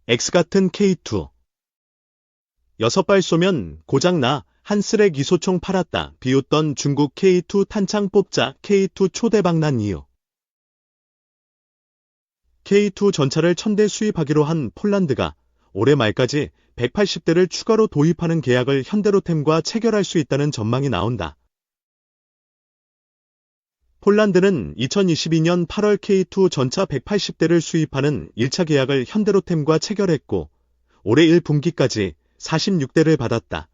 X 같은 K2. 6발 쏘면 고장나 한 스렉 이소총 팔았다. 비웃던 중국 K2 탄창 뽑자 K2 초대박난 이유. K2 전차를 1000대 수입하기로 한 폴란드가 올해 말까지 180대를 추가로 도입하는 계약을 현대로템과 체결할 수 있다는 전망이 나온다. 폴란드는 2022년 8월 K2 전차 180대를 수입하는 1차 계약을 현대로템과 체결했고 올해 1분기까지 46대를 받았다.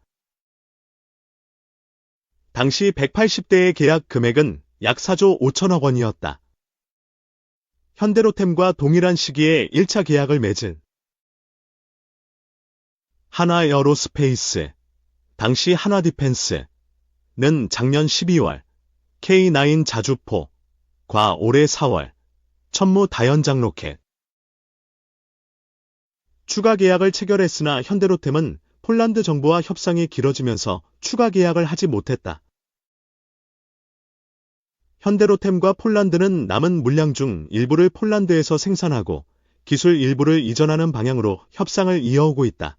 당시 180대의 계약 금액은 약 4조 5천억 원이었다. 현대로템과 동일한 시기에 1차 계약을 맺은 한화에어로스페이스, 당시 한화디펜스는 작년 12월 K9 자주포과 올해 4월 천무 다연장 로켓 추가 계약을 체결했으나 현대로템은 폴란드 정부와 협상이 길어지면서 추가 계약을 하지 못했다. 현대로템과 폴란드는 남은 물량 중 일부를 폴란드에서 생산하고 기술 일부를 이전하는 방향으로 협상을 이어오고 있다.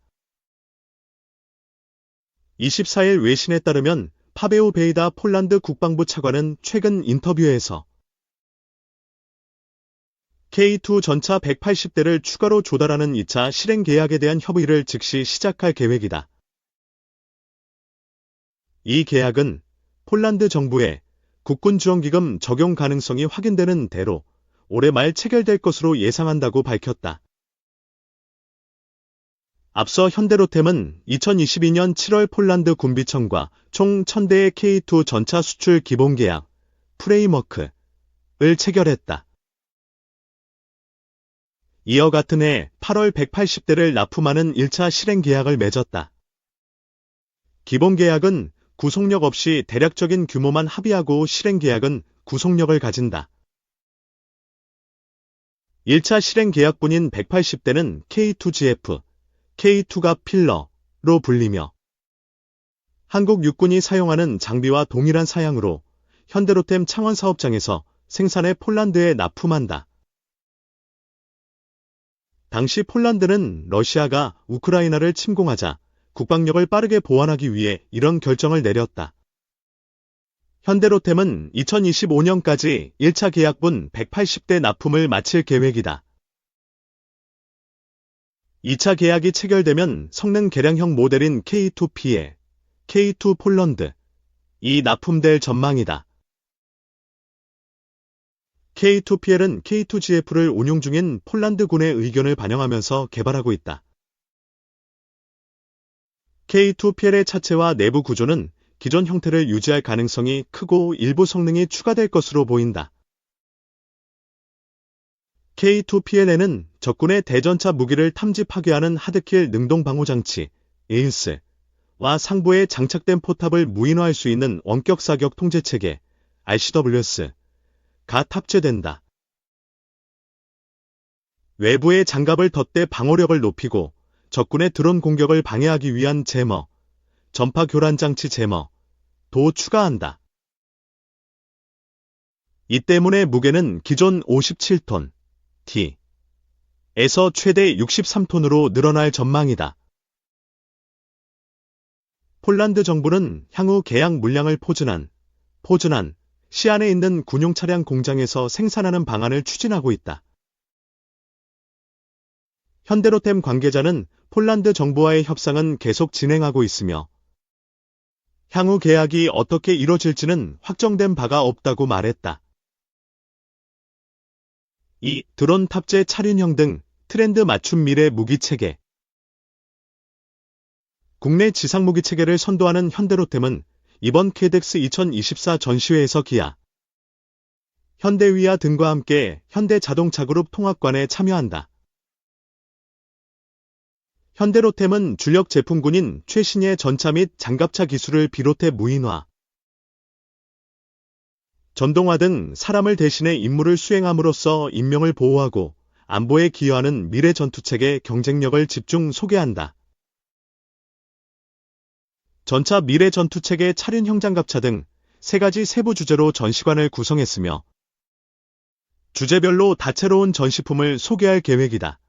24일 외신에 따르면 파베오 베이다 폴란드 국방부 차관은 최근 인터뷰에서 K2 전차 180대를 추가로 조달하는 2차 실행 계약에 대한 협의를 즉시 시작할 계획이다. 이 계약은 폴란드 정부의 국군지원기금 적용 가능성이 확인되는 대로 올해 말 체결될 것으로 예상한다고 밝혔다. 앞서 현대로템은 2022년 7월 폴란드 군비청과 총 1000대의 K2 전차 수출 기본계약 프레임워크를 체결했다. 이어 같은 해 8월 180대를 납품하는 1차 실행 계약을 맺었다. 기본계약은 구속력 없이 대략적인 규모만 합의하고 실행 계약은 구속력을 가진다. 1차 실행 계약분인 180대는 K2GF, K2가 필러로 불리며 한국 육군이 사용하는 장비와 동일한 사양으로 현대로템 창원 사업장에서 생산해 폴란드에 납품한다. 당시 폴란드는 러시아가 우크라이나를 침공하자 국방력을 빠르게 보완하기 위해 이런 결정을 내렸다. 현대로템은 2025년까지 1차 계약분 180대 납품을 마칠 계획이다. 2차 계약이 체결되면 성능 개량형 모델인 K2PL, K2 폴란드, 이 납품될 전망이다. K2PL은 K2GF를 운용 중인 폴란드군의 의견을 반영하면서 개발하고 있다. K2PL의 차체와 내부 구조는 기존 형태를 유지할 가능성이 크고 일부 성능이 추가될 것으로 보인다. K2PL에는 적군의 대전차 무기를 탐지 파괴하는 하드킬 능동방호장치 에일스와 상부에 장착된 포탑을 무인화할 수 있는 원격 사격 통제체계 RCWS가 탑재된다. 외부의 장갑을 덧대 방호력을 높이고 적군의 드론 공격을 방해하기 위한 제머, 전파 교란 장치 제머도 추가한다. 이 때문에 무게는 기존 57톤 T에서 최대 63톤으로 늘어날 전망이다. 폴란드 정부는 향후 계약 물량을 포즈난 시안에 있는 군용 차량 공장에서 생산하는 방안을 추진하고 있다. 현대로템 관계자는 폴란드 정부와의 협상은 계속 진행하고 있으며 향후 계약이 어떻게 이뤄질지는 확정된 바가 없다고 말했다. 이 드론 탑재 차륜형 등 트렌드 맞춤 미래 무기체계 국내 지상무기체계를 선도하는 현대로템은 이번 KDX 2024 전시회에서 기아, 현대위아 등과 함께 현대자동차그룹 통합관에 참여한다. 현대로템은 주력 제품군인 최신의 전차 및 장갑차 기술을 비롯해 무인화, 전동화 등 사람을 대신해 임무를 수행함으로써 인명을 보호하고 안보에 기여하는 미래 전투체계 경쟁력을 집중 소개한다. 전차 미래 전투체계 차륜형 장갑차 등 3가지 세부 주제로 전시관을 구성했으며 주제별로 다채로운 전시품을 소개할 계획이다.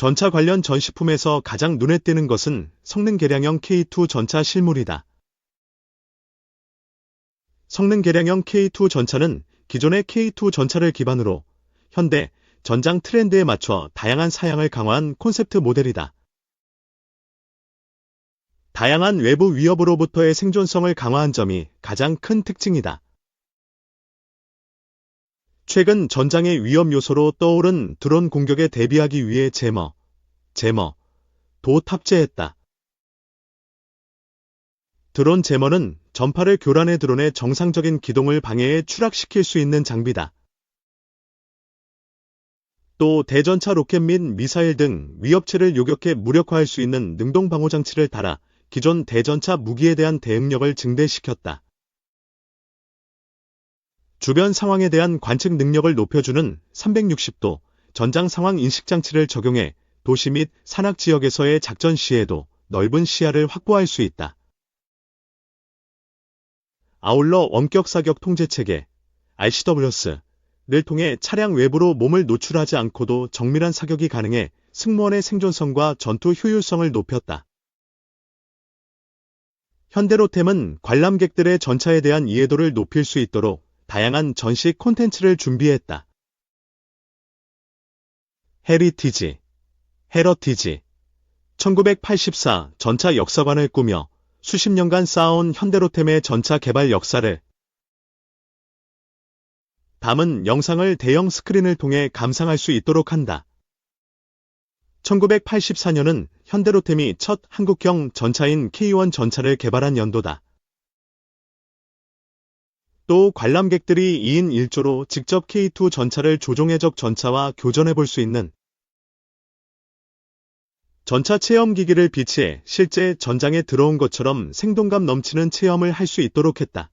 전차 관련 전시품에서 가장 눈에 띄는 것은 성능 개량형 K2 전차 실물이다. 성능 개량형 K2 전차는 기존의 K2 전차를 기반으로 현대, 전장 트렌드에 맞춰 다양한 사양을 강화한 콘셉트 모델이다. 다양한 외부 위협으로부터의 생존성을 강화한 점이 가장 큰 특징이다. 최근 전장의 위험 요소로 떠오른 드론 공격에 대비하기 위해 제머도 탑재했다. 드론 제머는 전파를 교란해 드론의 정상적인 기동을 방해해 추락시킬 수 있는 장비다. 또 대전차 로켓 및 미사일 등 위협체를 요격해 무력화할 수 있는 능동 방호 장치를 달아 기존 대전차 무기에 대한 대응력을 증대시켰다. 주변 상황에 대한 관측 능력을 높여주는 360도 전장 상황 인식 장치를 적용해 도시 및 산악 지역에서의 작전 시에도 넓은 시야를 확보할 수 있다. 아울러 원격 사격 통제 체계 RCWS를 통해 차량 외부로 몸을 노출하지 않고도 정밀한 사격이 가능해 승무원의 생존성과 전투 효율성을 높였다. 현대로템은 관람객들의 전차에 대한 이해도를 높일 수 있도록 다양한 전시 콘텐츠를 준비했다. 헤러티지 1984 전차 역사관을 꾸며 수십 년간 쌓아온 현대로템의 전차 개발 역사를 담은 영상을 대형 스크린을 통해 감상할 수 있도록 한다. 1984년은 현대로템이 첫 한국형 전차인 K1 전차를 개발한 연도다. 또 관람객들이 2인 1조로 직접 K2 전차를 조종해적 전차와 교전해 볼 수 있는 전차 체험기기를 비치해 실제 전장에 들어온 것처럼 생동감 넘치는 체험을 할 수 있도록 했다.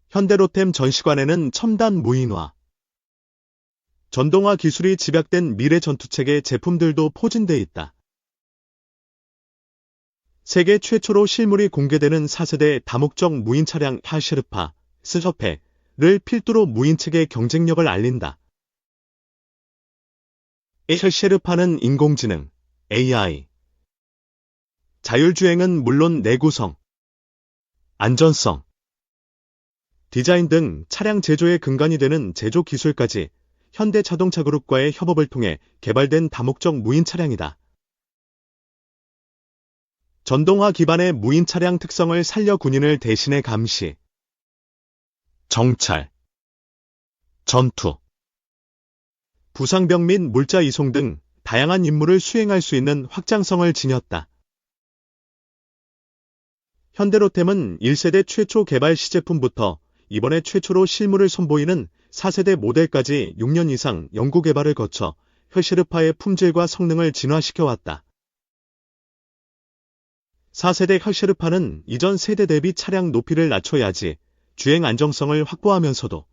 현대로템 전시관에는 첨단 무인화, 전동화 기술이 집약된 미래 전투체계 제품들도 포진돼 있다. 세계 최초로 실물이 공개되는 4세대 다목적 무인 차량 헬셰르파, 스저페를 필두로 무인체계 경쟁력을 알린다. 헬셰르파는 인공지능, AI, 자율주행은 물론 내구성, 안전성, 디자인 등 차량 제조의 근간이 되는 제조 기술까지 현대자동차그룹과의 협업을 통해 개발된 다목적 무인 차량이다. 전동화 기반의 무인 차량 특성을 살려 군인을 대신해 감시, 정찰, 전투, 부상병 및 물자 이송 등 다양한 임무를 수행할 수 있는 확장성을 지녔다. 현대로템은 1세대 최초 개발 시제품부터 이번에 최초로 실물을 선보이는 4세대 모델까지 6년 이상 연구개발을 거쳐 헬셰르파의 품질과 성능을 진화시켜왔다. 4세대 헬셰르파는 이전 세대 대비 차량 높이를 낮춰야지 주행 안정성을 확보하면서도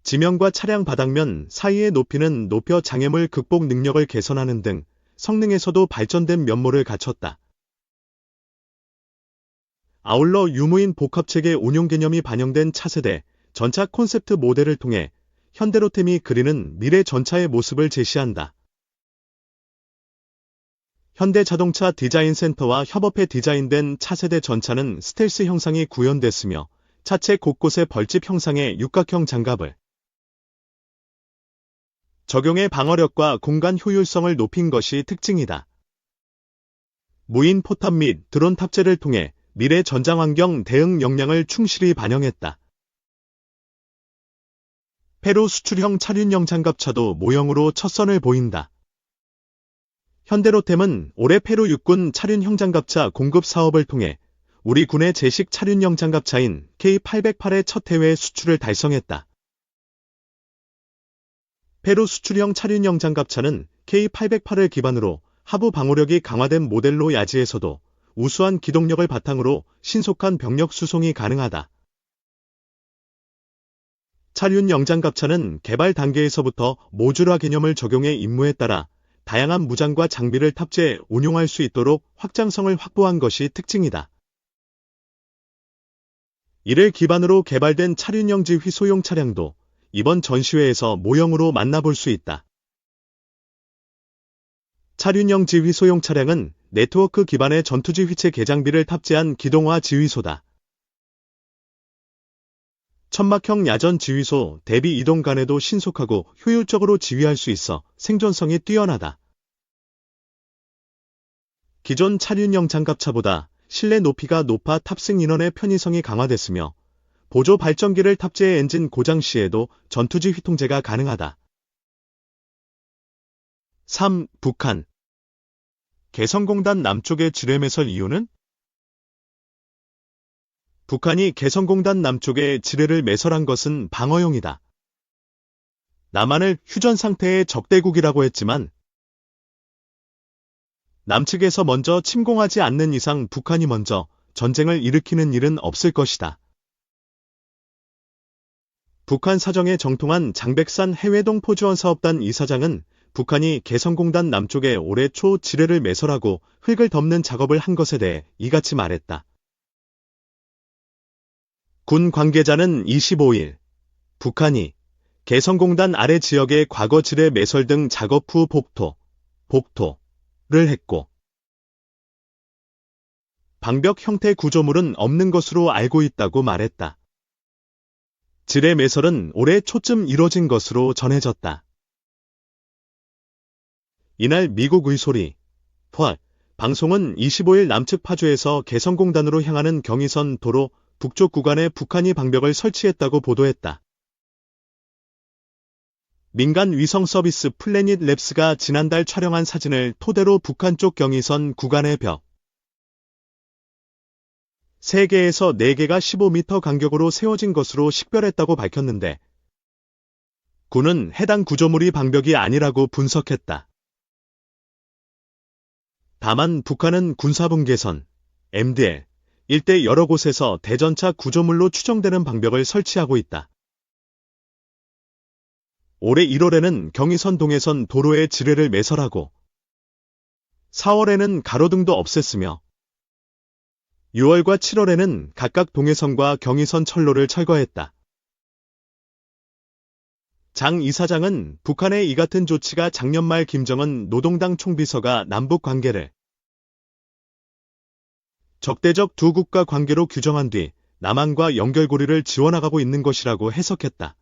지면과 차량 바닥면 사이의 높이는 높여 장애물 극복 능력을 개선하는 등 성능에서도 발전된 면모를 갖췄다. 아울러 유무인 복합체계 운용 개념이 반영된 차세대 전차 콘셉트 모델을 통해 현대로템이 그리는 미래 전차의 모습을 제시한다. 현대자동차 디자인센터와 협업해 디자인된 차세대 전차는 스텔스 형상이 구현됐으며 차체 곳곳에 벌집 형상의 육각형 장갑을 적용해 방어력과 공간 효율성을 높인 것이 특징이다. 무인 포탑 및 드론 탑재를 통해 미래 전장환경 대응 역량을 충실히 반영했다. 페루 수출형 차륜형 장갑차도 모형으로 첫 선을 보인다. 현대로템은 올해 페루 육군 차륜형 장갑차 공급 사업을 통해 우리 군의 제식 차륜형 장갑차인 K808의 첫 해외 수출을 달성했다. 페루 수출형 차륜형 장갑차는 K808을 기반으로 하부 방호력이 강화된 모델로 야지에서도 우수한 기동력을 바탕으로 신속한 병력 수송이 가능하다. 차륜 영장갑차는 개발 단계에서부터 모듈화 개념을 적용해 임무에 따라 다양한 무장과 장비를 탑재해 운용할 수 있도록 확장성을 확보한 것이 특징이다. 이를 기반으로 개발된 차륜형 지휘소용 차량도 이번 전시회에서 모형으로 만나볼 수 있다. 차륜형 지휘 소형 차량은 네트워크 기반의 전투지휘체 개장비를 탑재한 기동화 지휘소다. 천막형 야전 지휘소 대비 이동 간에도 신속하고 효율적으로 지휘할 수 있어 생존성이 뛰어나다. 기존 차륜형 장갑차보다 실내 높이가 높아 탑승 인원의 편의성이 강화됐으며 보조 발전기를 탑재해 엔진 고장 시에도 전투지휘 통제가 가능하다. 3. 북한 개성공단 남쪽의 지뢰 매설 이유는? 북한이 개성공단 남쪽에 지뢰를 매설한 것은 방어용이다. 남한을 휴전 상태의 적대국이라고 했지만 남측에서 먼저 침공하지 않는 이상 북한이 먼저 전쟁을 일으키는 일은 없을 것이다. 북한 사정에 정통한 장백산 해외동 포지원사업단 이사장은 북한이 개성공단 남쪽에 올해 초 지뢰를 매설하고 흙을 덮는 작업을 한 것에 대해 이같이 말했다. 군 관계자는 25일 북한이 개성공단 아래 지역의 과거 지뢰 매설 등 작업 후 복토를 했고 방벽 형태 구조물은 없는 것으로 알고 있다고 말했다. 지뢰 매설은 올해 초쯤 이뤄진 것으로 전해졌다. 이날 미국 의소리 방송은 25일 남측 파주에서 개성공단으로 향하는 경의선 도로 북쪽 구간에 북한이 방벽을 설치했다고 보도했다. 민간 위성 서비스 플래닛 랩스가 지난달 촬영한 사진을 토대로 북한 쪽 경의선 구간의 벽 3개에서 4개가 15m 간격으로 세워진 것으로 식별했다고 밝혔는데 군은 해당 구조물이 방벽이 아니라고 분석했다. 다만 북한은 군사분계선 MDL 일대 여러 곳에서 대전차 구조물로 추정되는 방벽을 설치하고 있다. 올해 1월에는 경의선 동해선 도로에 지뢰를 매설하고 4월에는 가로등도 없앴으며 6월과 7월에는 각각 동해선과 경의선 철로를 철거했다. 장 이사장은 북한의 이 같은 조치가 작년 말 김정은 노동당 총비서가 남북 관계를 적대적 두 국가 관계로 규정한 뒤 남한과 연결고리를 지워나가고 있는 것이라고 해석했다.